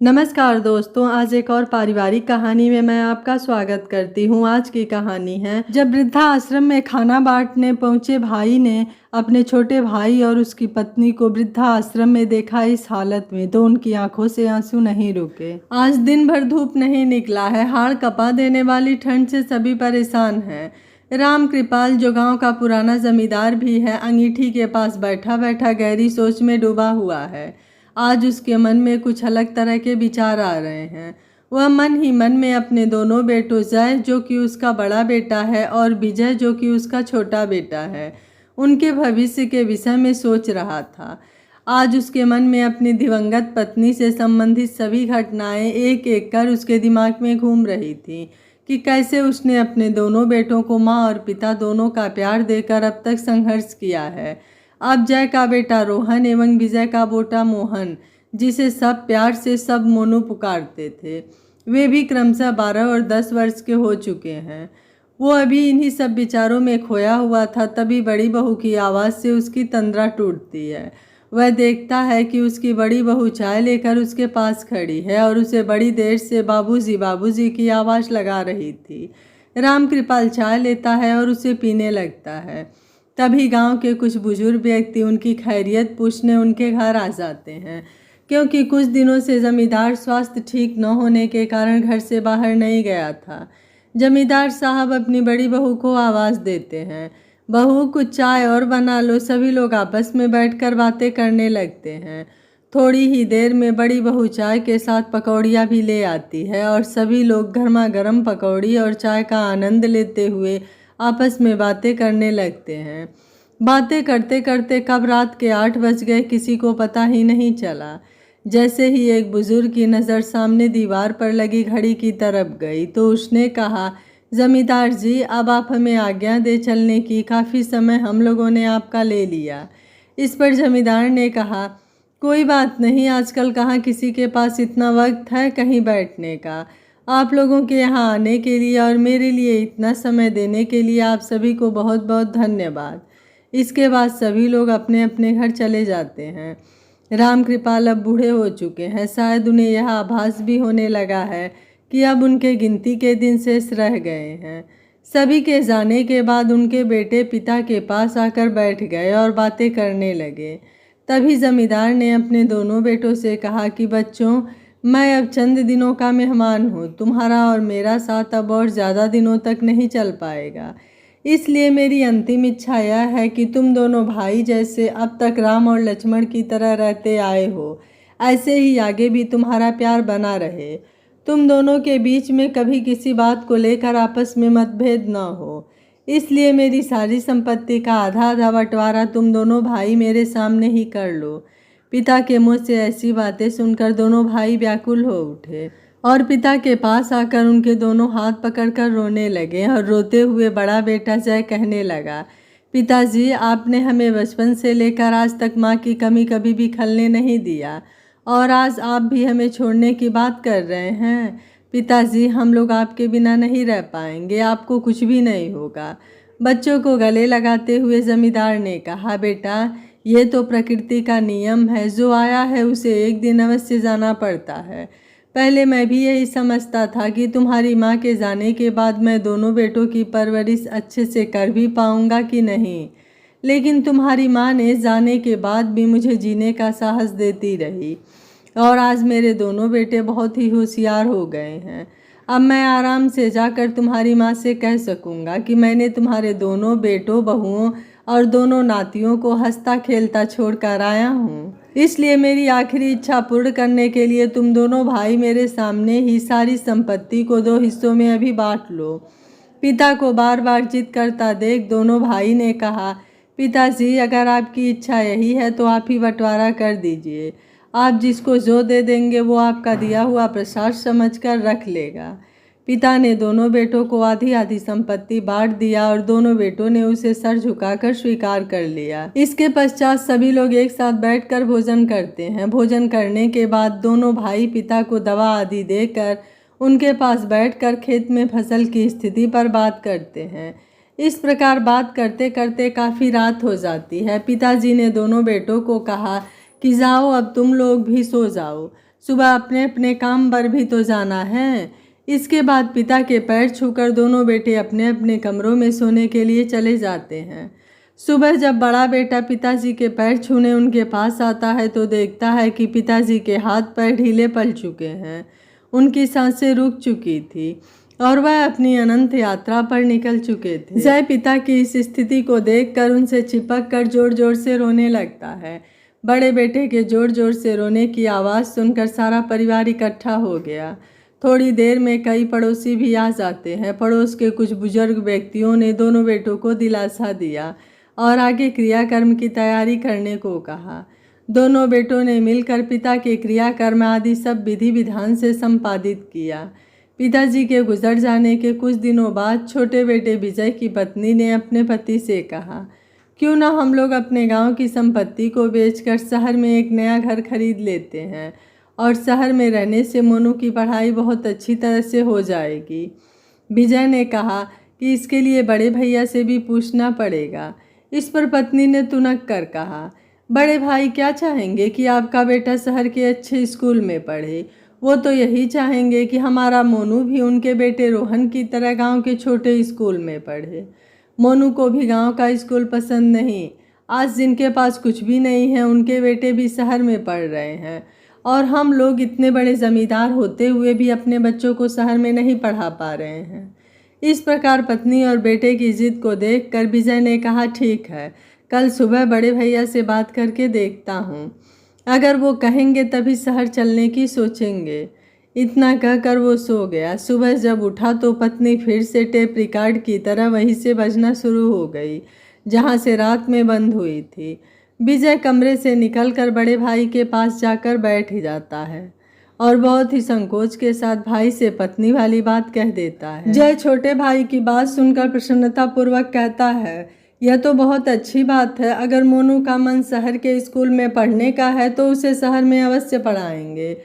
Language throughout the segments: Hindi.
नमस्कार दोस्तों, आज एक और पारिवारिक कहानी में मैं आपका स्वागत करती हूँ। आज की कहानी है, जब वृद्धाश्रम में खाना बांटने पहुँचे भाई ने अपने छोटे भाई और उसकी पत्नी को वृद्धाश्रम में देखा इस हालत में, तो उनकी आंखों से आंसू नहीं रुके। आज दिन भर धूप नहीं निकला है, हाड़ कपा देने वाली ठंड से सभी परेशान हैं। राम कृपाल, जो गांव का पुराना जमींदार भी है, अंगीठी के पास बैठा बैठा गहरी सोच में डूबा हुआ है। आज उसके मन में कुछ अलग तरह के विचार आ रहे हैं। वह मन ही मन में अपने दोनों बेटों, जय जो कि उसका बड़ा बेटा है और विजय जो कि उसका छोटा बेटा है, उनके भविष्य के विषय में सोच रहा था। आज उसके मन में अपनी दिवंगत पत्नी से संबंधित सभी घटनाएं एक एक कर उसके दिमाग में घूम रही थी कि कैसे उसने अपने दोनों बेटों को माँ और पिता दोनों का प्यार देकर अब तक संघर्ष किया है। अब जय का बेटा रोहन एवं विजय का बेटा मोहन, जिसे सब प्यार से सब मोनू पुकारते थे, वे भी क्रमशः 12 और 10 वर्ष के हो चुके हैं। वो अभी इन्हीं सब विचारों में खोया हुआ था, तभी बड़ी बहू की आवाज़ से उसकी तंद्रा टूटती है। वह देखता है कि उसकी बड़ी बहू चाय लेकर उसके पास खड़ी है और उसे बड़ी देर से बाबूजी बाबूजी की आवाज़ लगा रही थी। राम कृपाल चाय लेता है और उसे पीने लगता है। तभी गांव के कुछ बुजुर्ग व्यक्ति उनकी खैरियत पूछने उनके घर आ जाते हैं, क्योंकि कुछ दिनों से जमींदार स्वास्थ्य ठीक न होने के कारण घर से बाहर नहीं गया था। जमींदार साहब अपनी बड़ी बहू को आवाज़ देते हैं, बहू कुछ चाय और बना लो। सभी लोग आपस में बैठकर बातें करने लगते हैं। थोड़ी ही देर में बड़ी बहू चाय के साथ पकौड़ियाँ भी ले आती है और सभी लोग गर्मा गर्म पकौड़ी और चाय का आनंद लेते हुए आपस में बातें करने लगते हैं। बातें करते करते कब रात के 8 बज गए किसी को पता ही नहीं चला। जैसे ही एक बुजुर्ग की नज़र सामने दीवार पर लगी घड़ी की तरफ गई तो उसने कहा, जमींदार जी, अब आप हमें आज्ञा दे चलने की, काफ़ी समय हम लोगों ने आपका ले लिया। इस पर जमींदार ने कहा, कोई बात नहीं, आजकल कहाँ किसी के पास इतना वक्त है कहीं बैठने का। आप लोगों के यहाँ आने के लिए और मेरे लिए इतना समय देने के लिए आप सभी को बहुत बहुत धन्यवाद। इसके बाद सभी लोग अपने अपने घर चले जाते हैं। राम कृपाल अब बूढ़े हो चुके हैं। शायद उन्हें यह आभास भी होने लगा है कि अब उनके गिनती के दिन शेष रह गए हैं। सभी के जाने के बाद उनके बेटे पिता के पास आकर बैठ गए और बातें करने लगे। तभी जमींदार ने अपने दोनों बेटों से कहा कि बच्चों, मैं अब चंद दिनों का मेहमान हूँ। तुम्हारा और मेरा साथ अब और ज़्यादा दिनों तक नहीं चल पाएगा। इसलिए मेरी अंतिम इच्छा यह है कि तुम दोनों भाई जैसे अब तक राम और लक्ष्मण की तरह रहते आए हो, ऐसे ही आगे भी तुम्हारा प्यार बना रहे। तुम दोनों के बीच में कभी किसी बात को लेकर आपस में मतभेद न हो। इसलिए मेरी सारी संपत्ति का आधा आधा बंटवारा तुम दोनों भाई मेरे सामने ही कर लो। पिता के मुंह से ऐसी बातें सुनकर दोनों भाई व्याकुल हो उठे और पिता के पास आकर उनके दोनों हाथ पकड़कर रोने लगे और रोते हुए बड़ा बेटा जय कहने लगा, पिताजी, आपने हमें बचपन से लेकर आज तक माँ की कमी कभी भी खलने नहीं दिया और आज आप भी हमें छोड़ने की बात कर रहे हैं। पिताजी, हम लोग आपके बिना नहीं रह पाएंगे, आपको कुछ भी नहीं होगा। बच्चों को गले लगाते हुए जमींदार ने कहा, बेटा, ये तो प्रकृति का नियम है, जो आया है उसे एक दिन अवश्य जाना पड़ता है। पहले मैं भी यही समझता था कि तुम्हारी माँ के जाने के बाद मैं दोनों बेटों की परवरिश अच्छे से कर भी पाऊँगा कि नहीं, लेकिन तुम्हारी माँ ने जाने के बाद भी मुझे जीने का साहस देती रही और आज मेरे दोनों बेटे बहुत ही होशियार हो गए हैं। अब मैं आराम से जाकर तुम्हारी माँ से कह सकूँगा कि मैंने तुम्हारे दोनों बेटों, बहुओं और दोनों नातियों को हंसता खेलता छोड़कर आया हूँ। इसलिए मेरी आखिरी इच्छा पूर्ण करने के लिए तुम दोनों भाई मेरे सामने ही सारी संपत्ति को 2 हिस्सों में अभी बांट लो। पिता को बार बार जिद करता देख दोनों भाई ने कहा, पिताजी, अगर आपकी इच्छा यही है तो आप ही बंटवारा कर दीजिए। आप जिसको जो दे देंगे वो आपका दिया हुआ प्रसाद समझकर रख लेगा। पिता ने दोनों बेटों को आधी आधी संपत्ति बांट दिया और दोनों बेटों ने उसे सर झुकाकर स्वीकार कर लिया। इसके पश्चात सभी लोग एक साथ बैठकर भोजन करते हैं। भोजन करने के बाद दोनों भाई पिता को दवा आदि देकर उनके पास बैठकर खेत में फसल की स्थिति पर बात करते हैं। इस प्रकार बात करते करते काफ़ी रात हो जाती है। पिताजी ने दोनों बेटों को कहा कि जाओ, अब तुम लोग भी सो जाओ। सुबह अपने अपने काम पर भी तो जाना है। इसके बाद पिता के पैर छूकर दोनों बेटे अपने अपने कमरों में सोने के लिए चले जाते हैं। सुबह जब बड़ा बेटा पिताजी के पैर छूने उनके पास आता है तो देखता है कि पिताजी के हाथ पैर ढीले पड़ चुके हैं, उनकी सांसें रुक चुकी थी और वह अपनी अनंत यात्रा पर निकल चुके थे। जय पिता की इस स्थिति को देखकर उनसे चिपक कर जोर जोर से रोने लगता है। बड़े बेटे के जोर जोर से रोने की आवाज़ सुनकर सारा परिवार इकट्ठा हो गया। थोड़ी देर में कई पड़ोसी भी आ जाते हैं। पड़ोस के कुछ बुजुर्ग व्यक्तियों ने दोनों बेटों को दिलासा दिया और आगे क्रियाकर्म की तैयारी करने को कहा। दोनों बेटों ने मिलकर पिता के क्रियाकर्म आदि सब विधि विधान से संपादित किया। पिताजी के गुजर जाने के कुछ दिनों बाद छोटे बेटे विजय की पत्नी ने अपने पति से कहा, क्यों ना हम लोग अपने गांव की संपत्ति को बेचकर शहर में एक नया घर खरीद लेते हैं और शहर में रहने से मोनू की पढ़ाई बहुत अच्छी तरह से हो जाएगी। विजय ने कहा कि इसके लिए बड़े भैया से भी पूछना पड़ेगा। इस पर पत्नी ने तुनक कर कहा, बड़े भाई क्या चाहेंगे कि आपका बेटा शहर के अच्छे स्कूल में पढ़े। वो तो यही चाहेंगे कि हमारा मोनू भी उनके बेटे रोहन की तरह गांव के छोटे स्कूल में पढ़े। मोनू को भी गांव का स्कूल पसंद नहीं। आज जिनके पास कुछ भी नहीं है उनके बेटे भी शहर में पढ़ रहे हैं और हम लोग इतने बड़े ज़मींदार होते हुए भी अपने बच्चों को शहर में नहीं पढ़ा पा रहे हैं। इस प्रकार पत्नी और बेटे की जिद को देखकर विजय ने कहा, ठीक है, कल सुबह बड़े भैया से बात करके देखता हूँ। अगर वो कहेंगे तभी शहर चलने की सोचेंगे। इतना कहकर वो सो गया। सुबह जब उठा तो पत्नी फिर से टेप रिकॉर्ड की तरह वहीं से बजना शुरू हो गई जहाँ से रात में बंद हुई थी। विजय कमरे से निकलकर बड़े भाई के पास जाकर बैठ जाता है और बहुत ही संकोच के साथ भाई से पत्नी वाली बात कह देता है। जय छोटे भाई की बात सुनकर प्रसन्नता पूर्वक कहता है, यह तो बहुत अच्छी बात है। अगर मोनू का मन शहर के स्कूल में पढ़ने का है तो उसे शहर में अवश्य पढ़ाएंगे।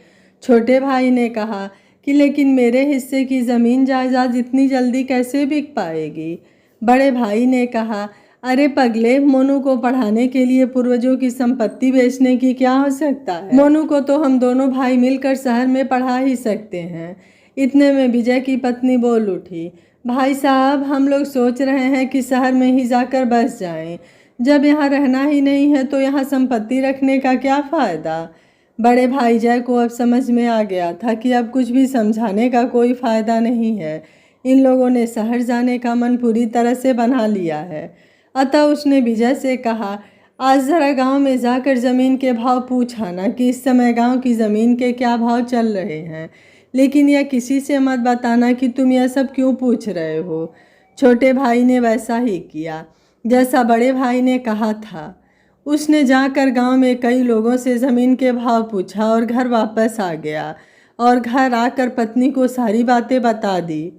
छोटे भाई ने कहा कि लेकिन मेरे हिस्से की ज़मीन जायदाद इतनी जल्दी कैसे बिक पाएगी। बड़े भाई ने कहा, अरे पगले, मोनू को पढ़ाने के लिए पूर्वजों की संपत्ति बेचने की क्या आवश्यकता है। मोनू को तो हम दोनों भाई मिलकर शहर में पढ़ा ही सकते हैं। इतने में विजय की पत्नी बोल उठी, भाई साहब, हम लोग सोच रहे हैं कि शहर में ही जाकर बस जाएं। जब यहाँ रहना ही नहीं है तो यहाँ संपत्ति रखने का क्या फ़ायदा। बड़े भाई जय को अब समझ में आ गया था कि अब कुछ भी समझाने का कोई फ़ायदा नहीं है। इन लोगों ने शहर जाने का मन पूरी तरह से बना लिया है। अतः उसने विजय से कहा, आज ज़रा गांव में जाकर ज़मीन के भाव पूछ आना कि इस समय गांव की ज़मीन के क्या भाव चल रहे हैं। लेकिन यह किसी से मत बताना कि तुम यह सब क्यों पूछ रहे हो। छोटे भाई ने वैसा ही किया जैसा बड़े भाई ने कहा था। उसने जाकर गांव में कई लोगों से ज़मीन के भाव पूछा और घर वापस आ गया और घर आकर पत्नी को सारी बातें बता दी।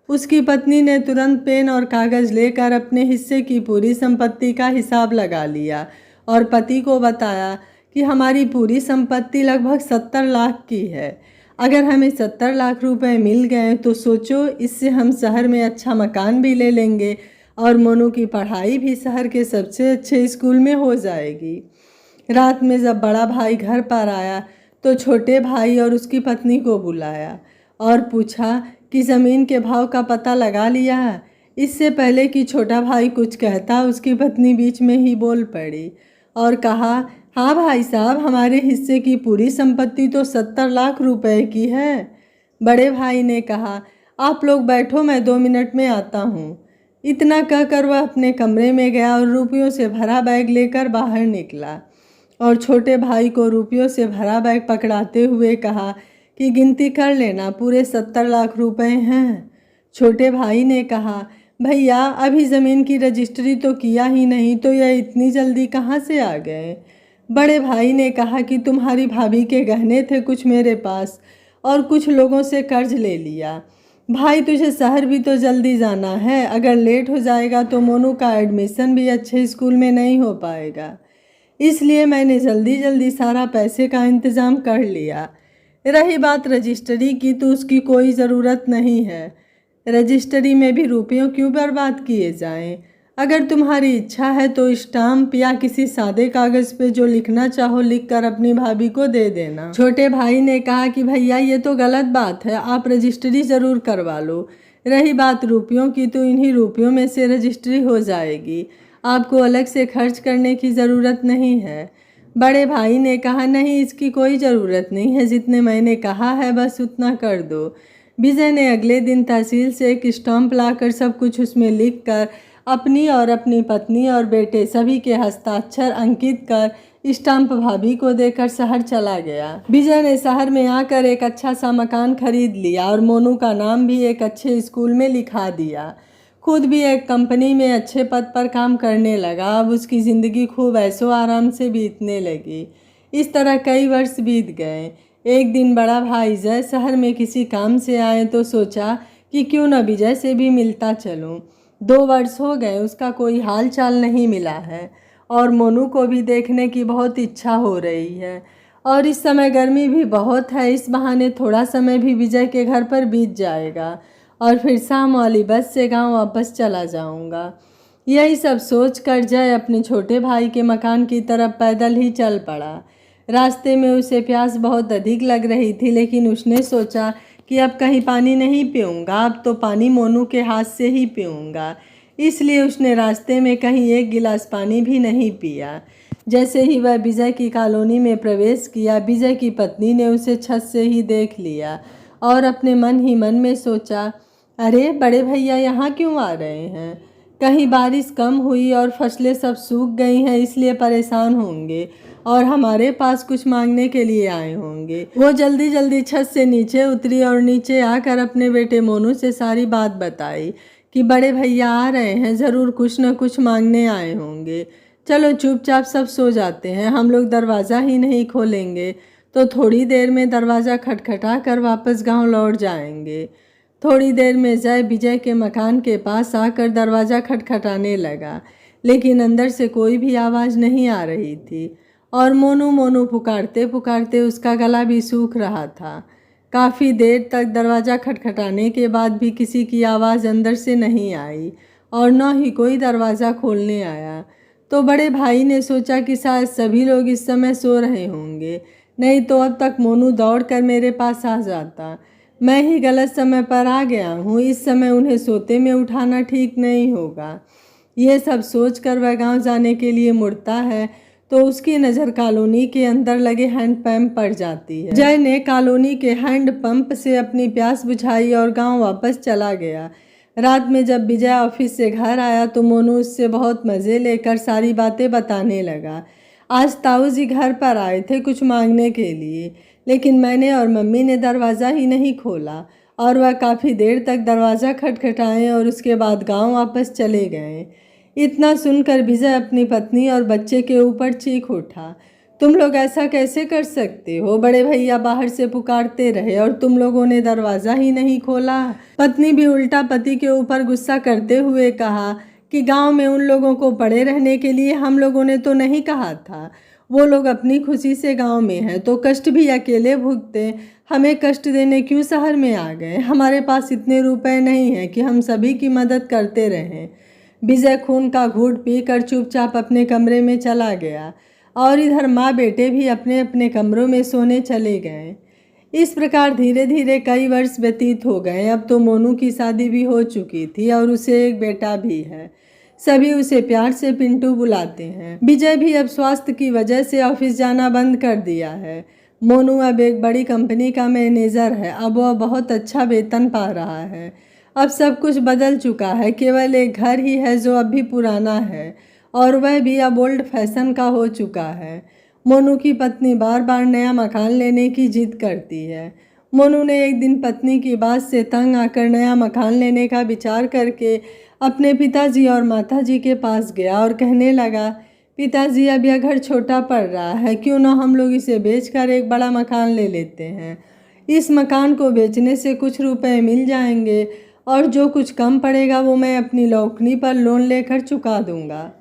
उसकी पत्नी ने तुरंत पेन और कागज़ लेकर अपने हिस्से की पूरी संपत्ति का हिसाब लगा लिया और पति को बताया कि हमारी पूरी संपत्ति लगभग 70 लाख की है। अगर हमें 70 लाख रुपए मिल गए तो सोचो, इससे हम शहर में अच्छा मकान भी ले लेंगे और मोनू की पढ़ाई भी शहर के सबसे अच्छे स्कूल में हो जाएगी। रात में जब बड़ा भाई घर पर आया तो छोटे भाई और उसकी पत्नी को बुलाया और पूछा कि ज़मीन के भाव का पता लगा लिया। इससे पहले कि छोटा भाई कुछ कहता, उसकी पत्नी बीच में ही बोल पड़ी और कहा, हाँ भाई साहब, हमारे हिस्से की पूरी संपत्ति तो 70 लाख रुपए की है। बड़े भाई ने कहा, आप लोग बैठो, मैं 2 मिनट में आता हूँ। इतना कहकर वह अपने कमरे में गया और रुपयों से भरा बैग लेकर बाहर निकला और छोटे भाई को रुपयों से भरा बैग पकड़ाते हुए कहा कि गिनती कर लेना, पूरे 70 लाख रुपए हैं। छोटे भाई ने कहा, भैया अभी ज़मीन की रजिस्ट्री तो किया ही नहीं, तो यह इतनी जल्दी कहाँ से आ गए। बड़े भाई ने कहा कि तुम्हारी भाभी के गहने थे कुछ मेरे पास और कुछ लोगों से कर्ज ले लिया। भाई तुझे शहर भी तो जल्दी जाना है, अगर लेट हो जाएगा तो मोनू का एडमिशन भी अच्छे स्कूल में नहीं हो पाएगा। इसलिए मैंने जल्दी जल्दी सारा पैसे का इंतज़ाम कर लिया। रही बात रजिस्ट्री की तो उसकी कोई ज़रूरत नहीं है। रजिस्ट्री में भी रुपयों क्यों बर्बाद किए जाएं। अगर तुम्हारी इच्छा है तो स्टाम्प या किसी सादे कागज़ पे जो लिखना चाहो लिखकर अपनी भाभी को दे देना। छोटे भाई ने कहा कि भैया ये तो गलत बात है, आप रजिस्ट्री ज़रूर करवा लो। रही बात रुपयों की तो इन्हीं रुपयों में से रजिस्ट्री हो जाएगी, आपको अलग से खर्च करने की ज़रूरत नहीं है। बड़े भाई ने कहा नहीं, इसकी कोई ज़रूरत नहीं है, जितने मैंने कहा है बस उतना कर दो। विजय ने अगले दिन तहसील से एक स्टाम्प लाकर सब कुछ उसमें लिखकर अपनी और अपनी पत्नी और बेटे सभी के हस्ताक्षर अंकित कर स्टाम्प भाभी को देकर शहर चला गया। विजय ने शहर में आकर एक अच्छा सा मकान खरीद लिया और मोनू का नाम भी एक अच्छे स्कूल में लिखा दिया। खुद भी एक कंपनी में अच्छे पद पर काम करने लगा। अब उसकी ज़िंदगी खूब ऐशो आराम से बीतने लगी। इस तरह कई वर्ष बीत गए। एक दिन बड़ा भाई जय शहर में किसी काम से आए तो सोचा कि क्यों न विजय से भी मिलता चलूं। 2 वर्ष हो गए, उसका कोई हाल चाल नहीं मिला है और मोनू को भी देखने की बहुत इच्छा हो रही है। और इस समय गर्मी भी बहुत है, इस बहाने थोड़ा समय भी विजय के घर पर बीत जाएगा और फिर शाम वाली बस से गांव वापस चला जाऊंगा। यही सब सोचकर जय अपने छोटे भाई के मकान की तरफ पैदल ही चल पड़ा। रास्ते में उसे प्यास बहुत अधिक लग रही थी, लेकिन उसने सोचा कि अब कहीं पानी नहीं पीऊँगा, अब तो पानी मोनू के हाथ से ही पीऊँगा। इसलिए उसने रास्ते में कहीं एक गिलास पानी भी नहीं पिया। जैसे ही वह विजय की कॉलोनी में प्रवेश किया, विजय की पत्नी ने उसे छत से ही देख लिया और अपने मन ही मन में सोचा, अरे बड़े भैया यहाँ क्यों आ रहे हैं? कहीं बारिश कम हुई और फसलें सब सूख गई हैं, इसलिए परेशान होंगे और हमारे पास कुछ मांगने के लिए आए होंगे। वो जल्दी जल्दी छत से नीचे उतरी और नीचे आकर अपने बेटे मोनू से सारी बात बताई कि बड़े भैया आ रहे हैं, ज़रूर कुछ न कुछ मांगने आए होंगे। चलो चुपचाप सब सो जाते हैं, हम लोग दरवाज़ा ही नहीं खोलेंगे तो थोड़ी देर में दरवाज़ा खटखटा कर वापस गाँव लौट जाएंगे। थोड़ी देर में जय विजय के मकान के पास आकर दरवाज़ा खटखटाने लगा, लेकिन अंदर से कोई भी आवाज़ नहीं आ रही थी और मोनू मोनू पुकारते पुकारते उसका गला भी सूख रहा था। काफ़ी देर तक दरवाज़ा खटखटाने के बाद भी किसी की आवाज़ अंदर से नहीं आई और न ही कोई दरवाज़ा खोलने आया। तो बड़े भाई ने सोचा कि शायद सभी लोग इस समय सो रहे होंगे, नहीं तो अब तक मोनू दौड़कर मेरे पास आ जाता। मैं ही गलत समय पर आ गया हूँ, इस समय उन्हें सोते में उठाना ठीक नहीं होगा। ये सब सोचकर वह गांव जाने के लिए मुड़ता है तो उसकी नज़र कॉलोनी के अंदर लगे हैंडपंप पर जाती है। जय ने कॉलोनी के हैंडपंप से अपनी प्यास बुझाई और गांव वापस चला गया। रात में जब विजय ऑफिस से घर आया तो मोनू उससे बहुत मज़े लेकर सारी बातें बताने लगा। आज ताऊ जी घर पर आए थे कुछ मांगने के लिए, लेकिन मैंने और मम्मी ने दरवाज़ा ही नहीं खोला और वह काफ़ी देर तक दरवाज़ा खटखटाए और उसके बाद गांव वापस चले गए। इतना सुनकर विजय अपनी पत्नी और बच्चे के ऊपर चीख उठा, तुम लोग ऐसा कैसे कर सकते हो? बड़े भैया बाहर से पुकारते रहे और तुम लोगों ने दरवाज़ा ही नहीं खोला। पत्नी भी उल्टा पति के ऊपर गुस्सा करते हुए कहा कि गांव में उन लोगों को पड़े रहने के लिए हम लोगों ने तो नहीं कहा था। वो लोग अपनी खुशी से गांव में हैं तो कष्ट भी अकेले भुगते, हमें कष्ट देने क्यों शहर में आ गए? हमारे पास इतने रुपए नहीं हैं कि हम सभी की मदद करते रहें। विजय खून का घूंट पीकर चुपचाप अपने कमरे में चला गया और इधर माँ बेटे भी अपने अपने कमरों में सोने चले गए। इस प्रकार धीरे धीरे कई वर्ष व्यतीत हो गए। अब तो मोनू की शादी भी हो चुकी थी और उसे एक बेटा भी है। सभी उसे प्यार से पिंटू बुलाते हैं। विजय भी अब स्वास्थ्य की वजह से ऑफिस जाना बंद कर दिया है। मोनू अब एक बड़ी कंपनी का मैनेजर है। अब वह बहुत अच्छा वेतन पा रहा है। अब सब कुछ बदल चुका है, केवल एक घर ही है जो अब भी पुराना है और वह भी अब ओल्ड फैशन का हो चुका है। मोनू की पत्नी बार बार नया मकान लेने की जिद करती है। मोनू ने एक दिन पत्नी की बात से तंग आकर नया मकान लेने का विचार करके अपने पिताजी और माताजी के पास गया और कहने लगा, पिताजी अब यह घर छोटा पड़ रहा है, क्यों ना हम लोग इसे बेचकर एक बड़ा मकान ले लेते हैं। इस मकान को बेचने से कुछ रुपए मिल जाएंगे और जो कुछ कम पड़ेगा वो मैं अपनी लौकनी पर लोन लेकर चुका दूंगा।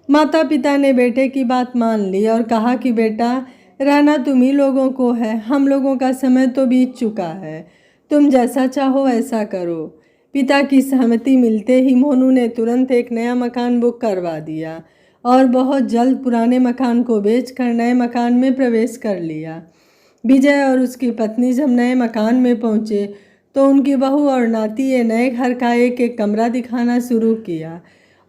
माता पिता ने बेटे की बात मान ली और कहा कि बेटा, रहना तुम ही लोगों को है, हम लोगों का समय तो बीत चुका है, तुम जैसा चाहो ऐसा करो। पिता की सहमति मिलते ही मोनू ने तुरंत एक नया मकान बुक करवा दिया और बहुत जल्द पुराने मकान को बेचकर नए मकान में प्रवेश कर लिया। विजय और उसकी पत्नी जब नए मकान में पहुंचे तो उनकी बहू और नाती ये नए घर का एक एक कमरा दिखाना शुरू किया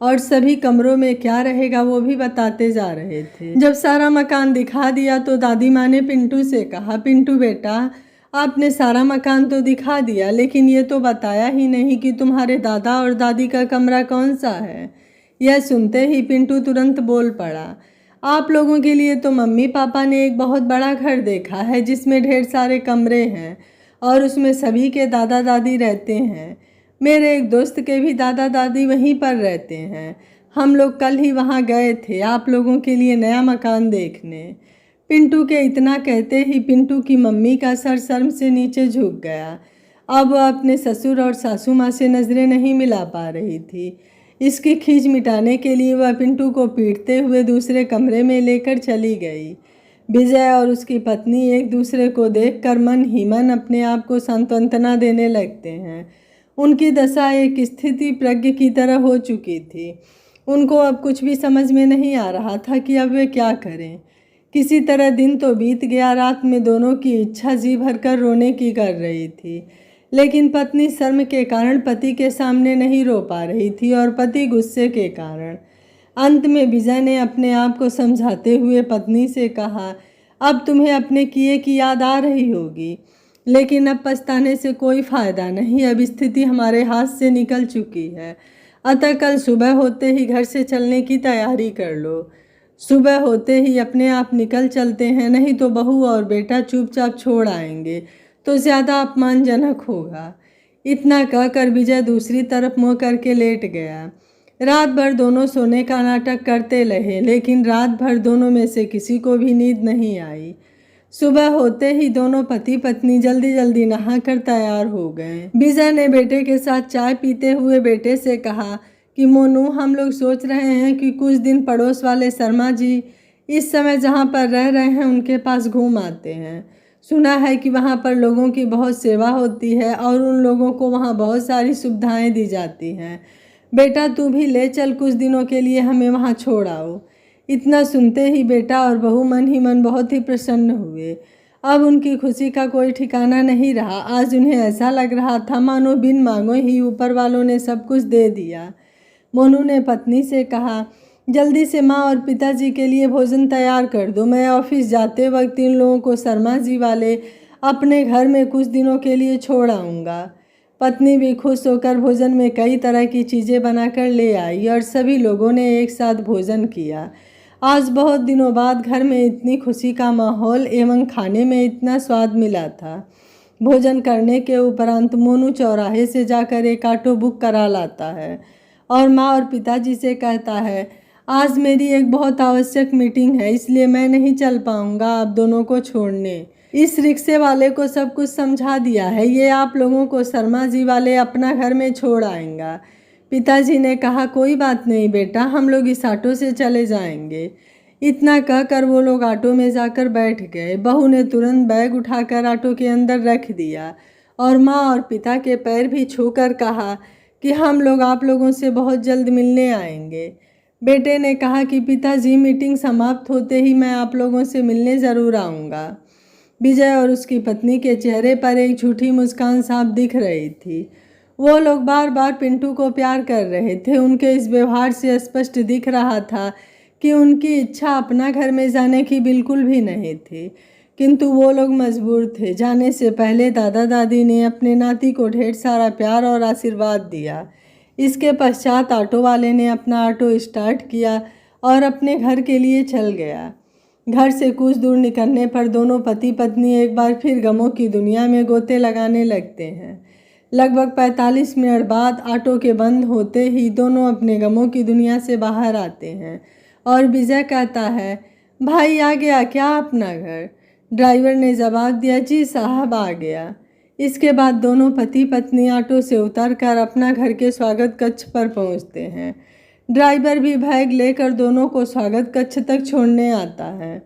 और सभी कमरों में क्या रहेगा वो भी बताते जा रहे थे। जब सारा मकान दिखा दिया तो दादी माँ ने पिंटू से कहा, पिंटू बेटा, आपने सारा मकान तो दिखा दिया, लेकिन ये तो बताया ही नहीं कि तुम्हारे दादा और दादी का कमरा कौन सा है। यह सुनते ही पिंटू तुरंत बोल पड़ा, आप लोगों के लिए तो मम्मी पापा ने एक बहुत बड़ा घर देखा है जिसमें ढेर सारे कमरे हैं और उसमें सभी के दादा दादी रहते हैं। मेरे एक दोस्त के भी दादा दादी वहीं पर रहते हैं। हम लोग कल ही वहाँ गए थे आप लोगों के लिए नया मकान देखने। पिंटू के इतना कहते ही पिंटू की मम्मी का सर शर्म से नीचे झुक गया। अब वह अपने ससुर और सासू माँ से नज़रें नहीं मिला पा रही थी। इसकी खींच मिटाने के लिए वह पिंटू को पीटते हुए दूसरे कमरे में लेकर चली गई। विजय और उसकी पत्नी एक दूसरे को देखकर मन ही मन अपने आप को सांत्वना देने लगते हैं। उनकी दशा एक स्थिति प्रज्ञ की तरह हो चुकी थी। उनको अब कुछ भी समझ में नहीं आ रहा था कि अब वे क्या करें। किसी तरह दिन तो बीत गया। रात में दोनों की इच्छा जी भरकर रोने की कर रही थी, लेकिन पत्नी शर्म के कारण पति के सामने नहीं रो पा रही थी और पति गुस्से के कारण। अंत में विजय ने अपने आप को समझाते हुए पत्नी से कहा, अब तुम्हें अपने किए की याद आ रही होगी, लेकिन अब पछताने से कोई फ़ायदा नहीं। अब स्थिति हमारे हाथ से निकल चुकी है, अतः कल सुबह होते ही घर से चलने की तैयारी कर लो। सुबह होते ही अपने आप निकल चलते हैं, नहीं तो बहू और बेटा चुपचाप छोड़ आएंगे तो ज़्यादा अपमानजनक होगा। इतना कहकर विजय दूसरी तरफ मुँह करके लेट गया। रात भर दोनों सोने का नाटक करते रहे, लेकिन रात भर दोनों में से किसी को भी नींद नहीं आई। सुबह होते ही दोनों पति पत्नी जल्दी जल्दी नहाकर तैयार हो गए। विजय ने बेटे के साथ चाय पीते हुए बेटे से कहा कि मोनू, हम लोग सोच रहे हैं कि कुछ दिन पड़ोस वाले शर्मा जी इस समय जहाँ पर रह रहे हैं उनके पास घूम आते हैं। सुना है कि वहाँ पर लोगों की बहुत सेवा होती है और उन लोगों को वहाँ बहुत सारी सुविधाएं दी जाती हैं। बेटा तू भी ले चल, कुछ दिनों के लिए हमें वहाँ छोड़ आओ। इतना सुनते ही बेटा और बहू मन ही मन बहुत ही प्रसन्न हुए। अब उनकी खुशी का कोई ठिकाना नहीं रहा। आज उन्हें ऐसा लग रहा था मानो बिन मांगो ही ऊपर वालों ने सब कुछ दे दिया। मोनू ने पत्नी से कहा, जल्दी से माँ और पिताजी के लिए भोजन तैयार कर दो। मैं ऑफिस जाते वक्त इन लोगों को शर्मा जी वाले अपने घर में कुछ दिनों के लिए छोड़ आऊँगा। पत्नी भी खुश होकर भोजन में कई तरह की चीज़ें बनाकर ले आई और सभी लोगों ने एक साथ भोजन किया। आज बहुत दिनों बाद घर में इतनी खुशी का माहौल एवं खाने में इतना स्वाद मिला था। भोजन करने के उपरांत मोनू चौराहे से जाकर एक ऑटो बुक करा लाता है और माँ और पिताजी से कहता है, आज मेरी एक बहुत आवश्यक मीटिंग है, इसलिए मैं नहीं चल पाऊँगा आप दोनों को छोड़ने। इस रिक्शे वाले को सब कुछ समझा दिया है, ये आप लोगों को शर्मा जी वाले अपना घर में छोड़ आएगा। पिताजी ने कहा, कोई बात नहीं बेटा, हम लोग इस ऑटो से चले जाएंगे। इतना कहकर वो लोग ऑटो में जाकर बैठ गए। बहू ने तुरंत बैग उठाकर ऑटो के अंदर रख दिया और माँ और पिता के पैर भी छूकर कहा कि हम लोग आप लोगों से बहुत जल्द मिलने आएंगे। बेटे ने कहा कि पिताजी, मीटिंग समाप्त होते ही मैं आप लोगों से मिलने ज़रूर आऊँगा। विजय और उसकी पत्नी के चेहरे पर एक झूठी मुस्कान साफ दिख रही थी। वो लोग बार बार पिंटू को प्यार कर रहे थे। उनके इस व्यवहार से स्पष्ट दिख रहा था कि उनकी इच्छा अपना घर में जाने की बिल्कुल भी नहीं थी, किंतु वो लोग मजबूर थे। जाने से पहले दादा दादी ने अपने नाती को ढेर सारा प्यार और आशीर्वाद दिया। इसके पश्चात ऑटो वाले ने अपना ऑटो स्टार्ट किया और अपने घर के लिए चल गया। घर से कुछ दूर निकलने पर दोनों पति पत्नी एक बार फिर गमों की दुनिया में गोते लगाने लगते हैं। लगभग 45 मिनट बाद ऑटो के बंद होते ही दोनों अपने गमों की दुनिया से बाहर आते हैं और विजय कहता है, भाई आ गया क्या अपना घर? ड्राइवर ने जवाब दिया, जी साहब आ गया। इसके बाद दोनों पति पत्नी ऑटो से उतरकर अपना घर के स्वागत कक्ष पर पहुंचते हैं। ड्राइवर भी बैग लेकर दोनों को स्वागत कक्ष तक छोड़ने आता है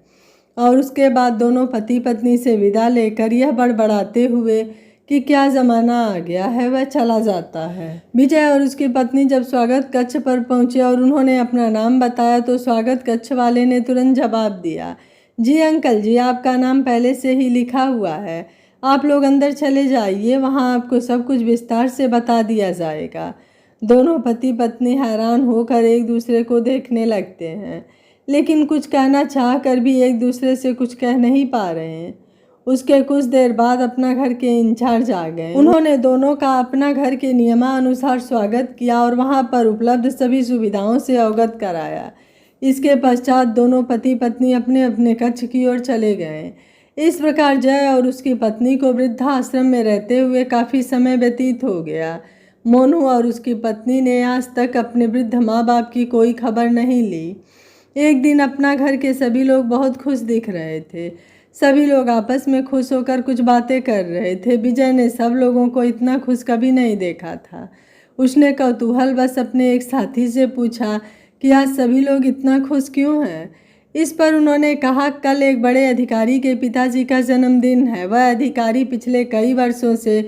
और उसके बाद दोनों पति पत्नी से विदा लेकर यह बड़बड़ाते हुए कि क्या ज़माना आ गया है। वह चला जाता है। विजय और उसकी पत्नी जब स्वागत कक्ष पर पहुंचे और उन्होंने अपना नाम बताया तो स्वागत कक्ष वाले ने तुरंत जवाब दिया, जी अंकल जी, आपका नाम पहले से ही लिखा हुआ है, आप लोग अंदर चले जाइए, वहाँ आपको सब कुछ विस्तार से बता दिया जाएगा। दोनों पति पत्नी हैरान होकर एक दूसरे को देखने लगते हैं, लेकिन कुछ कहना चाह कर भी एक दूसरे से कुछ कह नहीं पा रहे हैं। उसके कुछ देर बाद अपना घर के इंचार्ज आ गए। उन्होंने दोनों का अपना घर के नियमानुसार स्वागत किया और वहां पर उपलब्ध सभी सुविधाओं से अवगत कराया। इसके पश्चात दोनों पति पत्नी अपने अपने कक्ष की ओर चले गए। इस प्रकार जय और उसकी पत्नी को वृद्धाश्रम में रहते हुए काफ़ी समय व्यतीत हो गया। मोनू और उसकी पत्नी ने आज तक अपने वृद्ध माँ बाप की कोई खबर नहीं ली। एक दिन अपना घर के सभी लोग बहुत खुश दिख रहे थे। सभी लोग आपस में खुश होकर कुछ बातें कर रहे थे। विजय ने सब लोगों को इतना खुश कभी नहीं देखा था। उसने कौतूहलवश अपने एक साथी से पूछा कि आज सभी लोग इतना खुश क्यों हैं। इस पर उन्होंने कहा, कल एक बड़े अधिकारी के पिताजी का जन्मदिन है। वह अधिकारी पिछले कई वर्षों से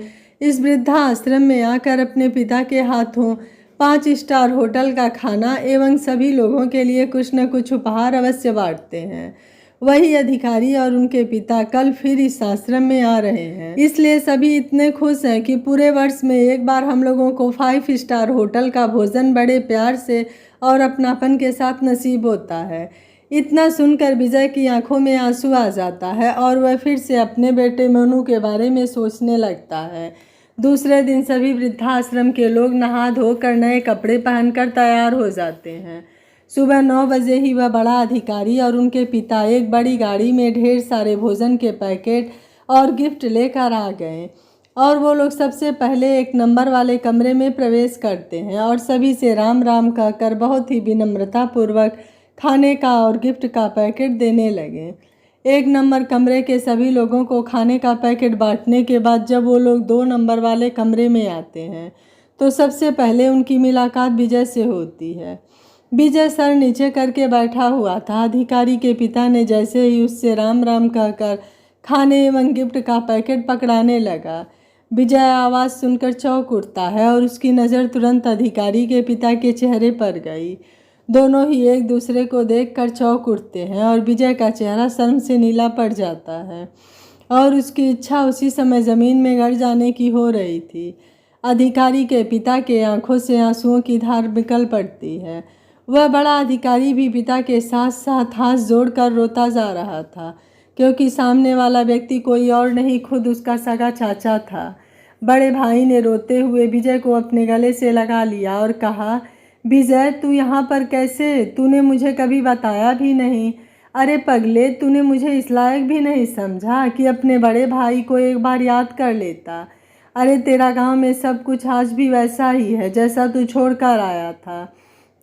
इस वृद्धाश्रम में आकर अपने पिता के हाथों 5 स्टार होटल का खाना एवं सभी लोगों के लिए कुछ न कुछ उपहार अवश्य बांटते हैं। वही अधिकारी और उनके पिता कल फिर इस आश्रम में आ रहे हैं, इसलिए सभी इतने खुश हैं कि पूरे वर्ष में एक बार हम लोगों को 5 स्टार होटल का भोजन बड़े प्यार से और अपनापन के साथ नसीब होता है। इतना सुनकर विजय की आंखों में आंसू आ जाता है और वह फिर से अपने बेटे मोनू के बारे में सोचने लगता है। दूसरे दिन सभी वृद्धाश्रम के लोग नहा धोकर नए कपड़े पहनकर तैयार हो जाते हैं। सुबह 9 बजे ही वह बड़ा अधिकारी और उनके पिता एक बड़ी गाड़ी में ढेर सारे भोजन के पैकेट और गिफ्ट लेकर आ गए और वो लोग सबसे पहले 1 नंबर वाले कमरे में प्रवेश करते हैं और सभी से राम राम कहकर बहुत ही विनम्रतापूर्वक खाने का और गिफ्ट का पैकेट देने लगे। 1 नंबर कमरे के सभी लोगों को खाने का पैकेट बांटने के बाद जब वो लोग 2 नंबर वाले कमरे में आते हैं तो सबसे पहले उनकी मुलाकात विजय से होती है। विजय सर नीचे करके बैठा हुआ था। अधिकारी के पिता ने जैसे ही उससे राम राम कहकर खाने एवं गिफ्ट का पैकेट पकड़ाने लगा, विजय आवाज़ सुनकर चौंक उठता है और उसकी नज़र तुरंत अधिकारी के पिता के चेहरे पर गई। दोनों ही एक दूसरे को देखकर चौंक उठते हैं और विजय का चेहरा शर्म से नीला पड़ जाता है और उसकी इच्छा उसी समय ज़मीन में गड़ जाने की हो रही थी। अधिकारी के पिता के आंखों से आंसुओं की धार निकल पड़ती है। वह बड़ा अधिकारी भी पिता के साथ साथ हाथ जोड़कर रोता जा रहा था, क्योंकि सामने वाला व्यक्ति कोई और नहीं, खुद उसका सगा चाचा था। बड़े भाई ने रोते हुए विजय को अपने गले से लगा लिया और कहा, विजय तू यहाँ पर कैसे? तूने मुझे कभी बताया भी नहीं। अरे पगले, तूने मुझे इस लायक भी नहीं समझा कि अपने बड़े भाई को एक बार याद कर लेता। अरे तेरा गांव में सब कुछ आज भी वैसा ही है जैसा तू छोड़कर आया था।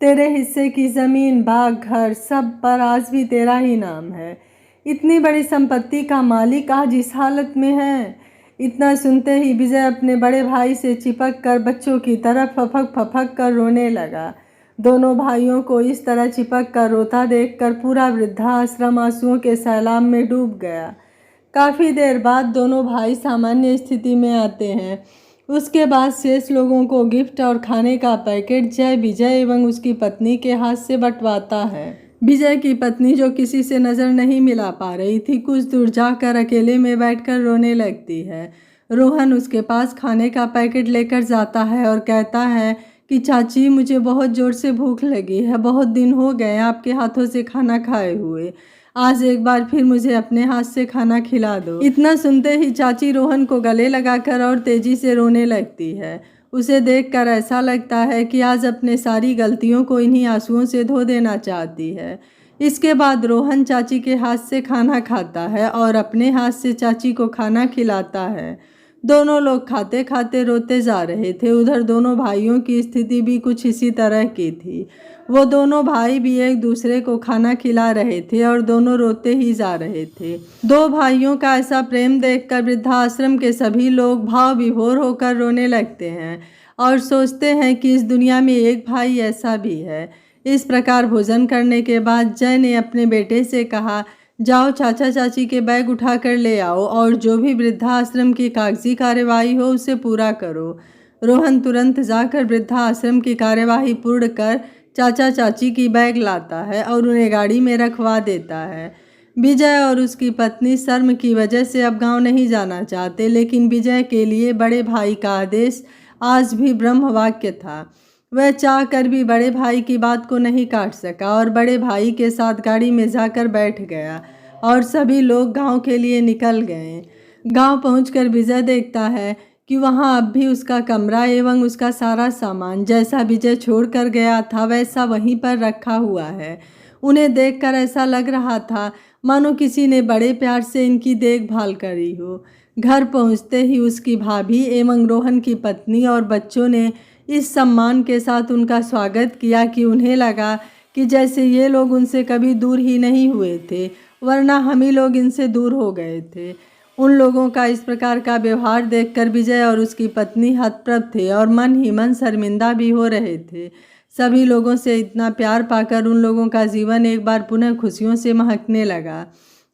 तेरे हिस्से की ज़मीन, बाग, घर सब पर आज भी तेरा ही नाम है। इतनी बड़ी संपत्ति का मालिक आज इस हालत में है। इतना सुनते ही विजय अपने बड़े भाई से चिपक कर बच्चों की तरह फपक फपक कर रोने लगा। दोनों भाइयों को इस तरह चिपक कर रोता देखकर पूरा वृद्धाश्रम आंसुओं के सैलाब में डूब गया। काफ़ी देर बाद दोनों भाई सामान्य स्थिति में आते हैं। उसके बाद शेष लोगों को गिफ्ट और खाने का पैकेट जय विजय एवं उसकी पत्नी के हाथ से बंटवाता है। विजय की पत्नी, जो किसी से नज़र नहीं मिला पा रही थी, कुछ दूर जाकर अकेले में बैठकर रोने लगती है। रोहन उसके पास खाने का पैकेट लेकर जाता है और कहता है कि चाची, मुझे बहुत ज़ोर से भूख लगी है, बहुत दिन हो गए आपके हाथों से खाना खाए हुए। आज एक बार फिर मुझे अपने हाथ से खाना खिला दो। इतना सुनते ही चाची रोहन को गले लगाकर और तेजी से रोने लगती है। उसे देखकर ऐसा लगता है कि आज अपने सारी गलतियों को इन्हीं आंसुओं से धो देना चाहती है। इसके बाद रोहन चाची के हाथ से खाना खाता है और अपने हाथ से चाची को खाना खिलाता है। दोनों लोग खाते खाते रोते जा रहे थे। उधर दोनों भाइयों की स्थिति भी कुछ इसी तरह की थी। वो दोनों भाई भी एक दूसरे को खाना खिला रहे थे और दोनों रोते ही जा रहे थे। 2 भाइयों का ऐसा प्रेम देखकर वृद्धाश्रम के सभी लोग भाव विभोर होकर रोने लगते हैं और सोचते हैं कि इस दुनिया में एक भाई ऐसा भी है। इस प्रकार भोजन करने के बाद जय ने अपने बेटे से कहा जाओ चाचा चाची के बैग उठा कर ले आओ और जो भी वृद्धाश्रम की कागजी कार्यवाही हो उसे पूरा करो। रोहन तुरंत जाकर वृद्धाश्रम की कार्यवाही पूर्ण कर चाचा चाची की बैग लाता है और उन्हें गाड़ी में रखवा देता है। विजय और उसकी पत्नी शर्म की वजह से अब गांव नहीं जाना चाहते, लेकिन विजय के लिए बड़े भाई का आदेश आज भी ब्रह्म वाक्य था। वह चाह कर भी बड़े भाई की बात को नहीं काट सका और बड़े भाई के साथ गाड़ी में जाकर बैठ गया और सभी लोग गांव के लिए निकल गए। गांव पहुंचकर विजय देखता है कि वहां अब भी उसका कमरा एवं उसका सारा सामान जैसा विजय छोड़ कर गया था वैसा वहीं पर रखा हुआ है। उन्हें देखकर ऐसा लग रहा था मानो किसी ने बड़े प्यार से इनकी देखभाल करी हो। घर पहुंचते ही उसकी भाभी एवं रोहन की पत्नी और बच्चों ने इस सम्मान के साथ उनका स्वागत किया कि उन्हें लगा कि जैसे ये लोग उनसे कभी दूर ही नहीं हुए थे, वरना हम ही लोग इनसे दूर हो गए थे। उन लोगों का इस प्रकार का व्यवहार देखकर विजय और उसकी पत्नी हतप्रभ थे और मन ही मन शर्मिंदा भी हो रहे थे। सभी लोगों से इतना प्यार पाकर उन लोगों का जीवन एक बार पुनः खुशियों से महकने लगा।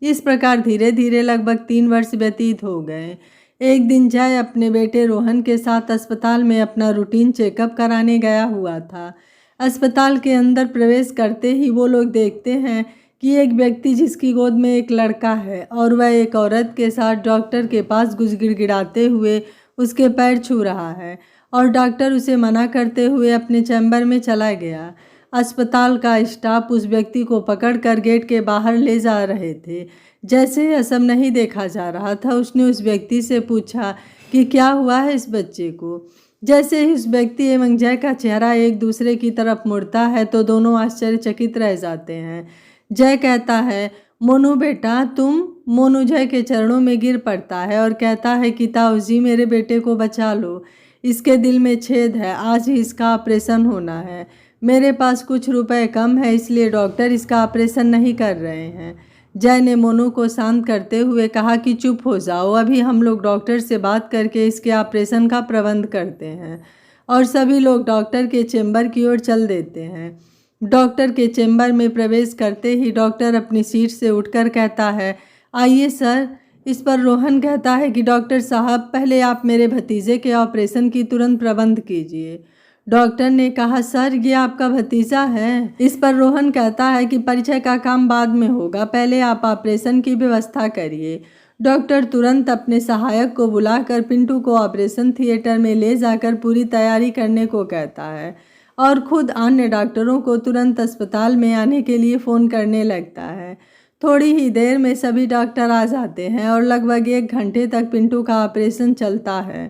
इस प्रकार धीरे धीरे लगभग 3 वर्ष व्यतीत हो गए। एक दिन जय अपने बेटे रोहन के साथ अस्पताल में अपना रूटीन चेकअप कराने गया हुआ था। अस्पताल के अंदर प्रवेश करते ही वो लोग देखते हैं कि एक व्यक्ति जिसकी गोद में एक लड़का है और वह एक औरत के साथ डॉक्टर के पास गिड़गिड़ाते हुए उसके पैर छू रहा है और डॉक्टर उसे मना करते हुए अपने चैम्बर में चला गया। अस्पताल का स्टाफ उस व्यक्ति को पकड़कर गेट के बाहर ले जा रहे थे। जैसे यह सब नहीं देखा जा रहा था, उसने उस व्यक्ति से पूछा कि क्या हुआ है इस बच्चे को। जैसे ही उस व्यक्ति एवं जय का चेहरा एक दूसरे की तरफ मुड़ता है तो दोनों आश्चर्यचकित रह जाते हैं। जय कहता है, मोनू बेटा तुम। मोनू जय के चरणों में गिर पड़ता है और कहता है कि ताऊ जी मेरे बेटे को बचा लो, इसके दिल में छेद है, आज ही इसका ऑपरेशन होना है। मेरे पास कुछ रुपए कम है इसलिए डॉक्टर इसका ऑपरेशन नहीं कर रहे हैं। जय ने मोनू को शांत करते हुए कहा कि चुप हो जाओ, अभी हम लोग डॉक्टर से बात करके इसके ऑपरेशन का प्रबंध करते हैं। और सभी लोग डॉक्टर के चेंबर की ओर चल देते हैं। डॉक्टर के चेंबर में प्रवेश करते ही डॉक्टर अपनी सीट से उठकर कहता है, आइए सर। इस पर रोहन कहता है कि डॉक्टर साहब पहले आप मेरे भतीजे के ऑपरेशन की तुरंत प्रबंध कीजिए। डॉक्टर ने कहा, सर ये आपका भतीजा है। इस पर रोहन कहता है कि परिचय का काम बाद में होगा, पहले आप ऑपरेशन की व्यवस्था करिए। डॉक्टर तुरंत अपने सहायक को बुलाकर पिंटू को ऑपरेशन थिएटर में ले जाकर पूरी तैयारी करने को कहता है और खुद अन्य डॉक्टरों को तुरंत अस्पताल में आने के लिए फ़ोन करने लगता है। थोड़ी ही देर में सभी डॉक्टर आ जाते हैं और लगभग 1 घंटे तक पिंटू का ऑपरेशन चलता है।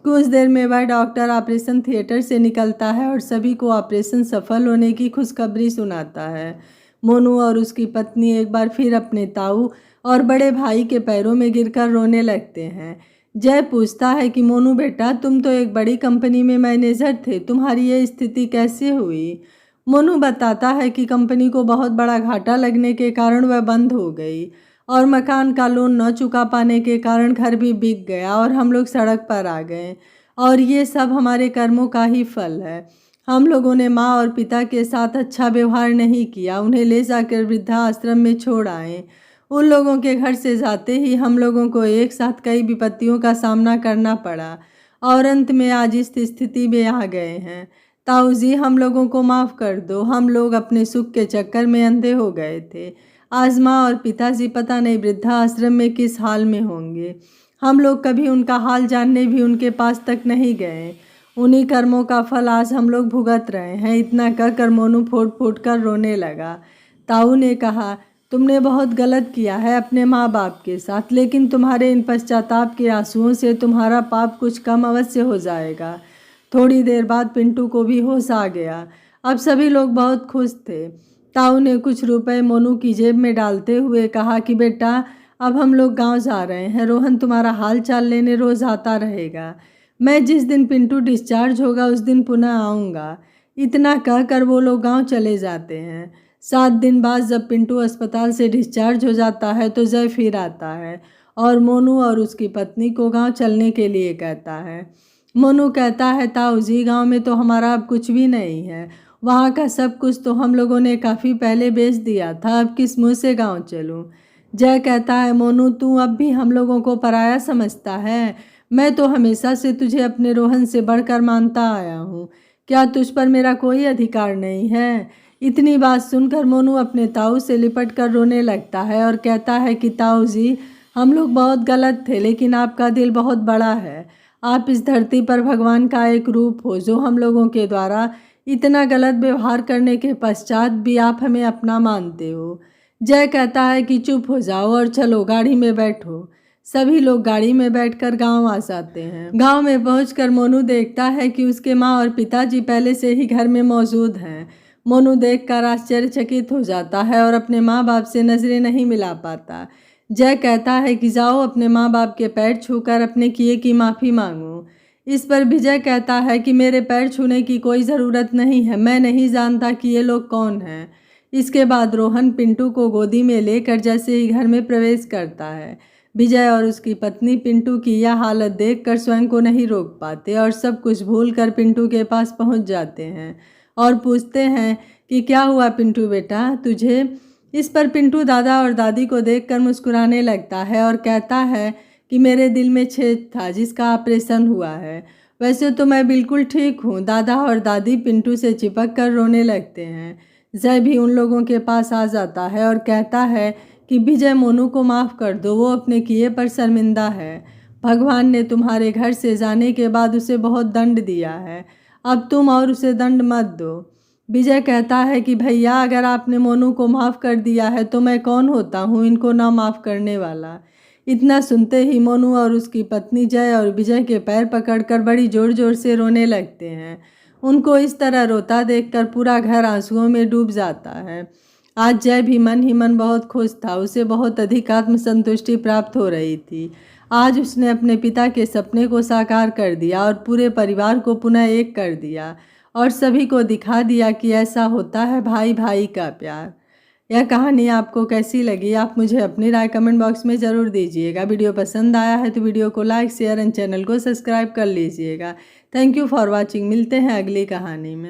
कुछ देर में वह डॉक्टर ऑपरेशन थिएटर से निकलता है और सभी को ऑपरेशन सफल होने की खुशखबरी सुनाता है। मोनू और उसकी पत्नी एक बार फिर अपने ताऊ और बड़े भाई के पैरों में गिरकर रोने लगते हैं। जय पूछता है कि मोनू बेटा तुम तो एक बड़ी कंपनी में मैनेजर थे, तुम्हारी ये स्थिति कैसे हुई। मोनू बताता है कि कंपनी को बहुत बड़ा घाटा लगने के कारण वह बंद हो गई और मकान का लोन न चुका पाने के कारण घर भी बिक गया और हम लोग सड़क पर आ गए और ये सब हमारे कर्मों का ही फल है। हम लोगों ने माँ और पिता के साथ अच्छा व्यवहार नहीं किया, उन्हें ले जाकर वृद्धाश्रम में छोड़ आए। उन लोगों के घर से जाते ही हम लोगों को एक साथ कई विपत्तियों का सामना करना पड़ा और अंत में आज इस स्थिति में आ गए हैं। ताऊ जी हम लोगों को माफ़ कर दो, हम लोग अपने सुख के चक्कर में अंधे हो गए थे। आज माँ और पिताजी पता नहीं वृद्धाश्रम में किस हाल में होंगे। हम लोग कभी उनका हाल जानने भी उनके पास तक नहीं गए। उन्हीं कर्मों का फल आज हम लोग भुगत रहे हैं। इतना कहकर मोनू फूट फूट कर रोने लगा। ताऊ ने कहा, तुमने बहुत गलत किया है अपने माँ बाप के साथ, लेकिन तुम्हारे इन पश्चाताप के आंसुओं से तुम्हारा पाप कुछ कम अवश्य हो जाएगा। थोड़ी देर बाद पिंटू को भी होश आ गया। अब सभी लोग बहुत खुश थे। ताऊ ने कुछ रुपए मोनू की जेब में डालते हुए कहा कि बेटा अब हम लोग गांव जा रहे हैं, रोहन तुम्हारा हाल चाल लेने रोज आता रहेगा। मैं जिस दिन पिंटू डिस्चार्ज होगा उस दिन पुनः आऊँगा। इतना कहकर वो लोग गांव चले जाते हैं। 7 दिन बाद जब पिंटू अस्पताल से डिस्चार्ज हो जाता है तो जय फिर आता है और मोनू और उसकी पत्नी को गाँव चलने के लिए कहता है। मोनू कहता है, ताऊ जी गाँव में तो हमारा अब कुछ भी नहीं है, वहाँ का सब कुछ तो हम लोगों ने काफ़ी पहले बेच दिया था, अब किस मुँह से गाँव चलूँ। जय कहता है, मोनू तू अब भी हम लोगों को पराया समझता है। मैं तो हमेशा से तुझे अपने रोहन से बढ़कर मानता आया हूँ। क्या तुझ पर मेरा कोई अधिकार नहीं है? इतनी बात सुनकर मोनू अपने ताऊ से लिपट कर रोने लगता है और कहता है कि ताऊ जी, हम लोग बहुत गलत थे, लेकिन आपका दिल बहुत बड़ा है। आप इस धरती पर भगवान का एक रूप हो, जो हम लोगों के द्वारा इतना गलत व्यवहार करने के पश्चात भी आप हमें अपना मानते हो। जय कहता है कि चुप हो जाओ और चलो गाड़ी में बैठो। सभी लोग गाड़ी में बैठकर गांव आ जाते हैं। गांव में पहुंचकर मोनू देखता है कि उसके माँ और पिताजी पहले से ही घर में मौजूद हैं। मोनू देखकर आश्चर्यचकित हो जाता है और अपने माँ बाप से नजरें नहीं मिला पाता। जय कहता है कि जाओ अपने माँ बाप के पैर छूकर अपने किए की माफ़ी मांगो। इस पर विजय कहता है कि मेरे पैर छूने की कोई ज़रूरत नहीं है, मैं नहीं जानता कि ये लोग कौन हैं। इसके बाद रोहन पिंटू को गोदी में लेकर जैसे ही घर में प्रवेश करता है, विजय और उसकी पत्नी पिंटू की यह हालत देखकर स्वयं को नहीं रोक पाते और सब कुछ भूलकर पिंटू के पास पहुंच जाते हैं और पूछते हैं कि क्या हुआ पिंटू बेटा तुझे। इस पर पिंटू दादा और दादी को देखकर मुस्कुराने लगता है और कहता है कि मेरे दिल में छेद था जिसका ऑपरेशन हुआ है। वैसे तो मैं बिल्कुल ठीक हूँ। दादा और दादी पिंटू से चिपक कर रोने लगते हैं। जय भी उन लोगों के पास आ जाता है और कहता है कि विजय मोनू को माफ़ कर दो, वो अपने किए पर शर्मिंदा है। भगवान ने तुम्हारे घर से जाने के बाद उसे बहुत दंड दिया है, अब तुम और उसे दंड मत दो। विजय कहता है कि भैया अगर आपने मोनू को माफ़ कर दिया है तो मैं कौन होता हूँ इनको ना माफ़ करने वाला। इतना सुनते ही मोनू और उसकी पत्नी जय और विजय के पैर पकड़कर बड़ी ज़ोर ज़ोर से रोने लगते हैं। उनको इस तरह रोता देखकर पूरा घर आंसुओं में डूब जाता है। आज जय भी मन ही मन बहुत खुश था, उसे बहुत अधिक आत्मसंतुष्टि प्राप्त हो रही थी। आज उसने अपने पिता के सपने को साकार कर दिया और पूरे परिवार को पुनः एक कर दिया और सभी को दिखा दिया कि ऐसा होता है भाई भाई का प्यार। यह कहानी आपको कैसी लगी आप मुझे अपनी राय कमेंट बॉक्स में ज़रूर दीजिएगा। वीडियो पसंद आया है तो वीडियो को लाइक शेयर एंड चैनल को सब्सक्राइब कर लीजिएगा। Thank you for watching. मिलते हैं अगली कहानी में।